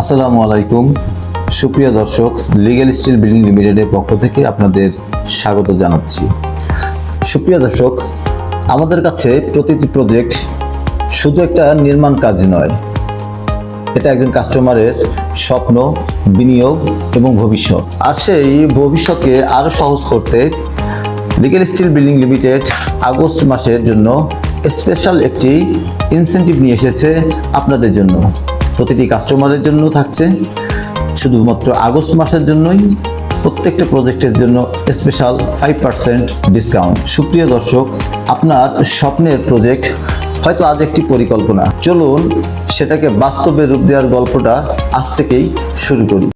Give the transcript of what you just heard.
আসসালামু আলাইকুম সুপ্রিয় দর্শক, লিগ্যাল স্টিল বিল্ডিং লিমিটেডের পক্ষ থেকে আপনাদের স্বাগত জানাচ্ছি। সুপ্রিয় দর্শক, আমাদের কাছে প্রতিটি প্রজেক্ট শুধু একটা নির্মাণ কাজ নয়, এটা একজন কাস্টমারের স্বপ্ন, বিনিয়োগ এবং ভবিষ্যৎ। আর সেই ভবিষ্যৎকে আরও সহজ করতে legal steel building limited August মাসের জন্য স্পেশাল একটি ইনসেন্টিভ নিয়ে এসেছে আপনাদের জন্য। প্রতিটি কাস্টমারের জন্য থাকছে শুধুমাত্র আগস্ট মাসের জন্যই প্রত্যেকটা প্রজেক্টের জন্য স্পেশাল 5% ডিসকাউন্ট। সুপ্রিয় দর্শক, আপনার স্বপ্নের প্রজেক্ট হয়তো আজ একটি পরিকল্পনা, চলুন সেটাকে বাস্তবে রূপ দেওয়ার গল্পটা আজ থেকেই শুরু করি।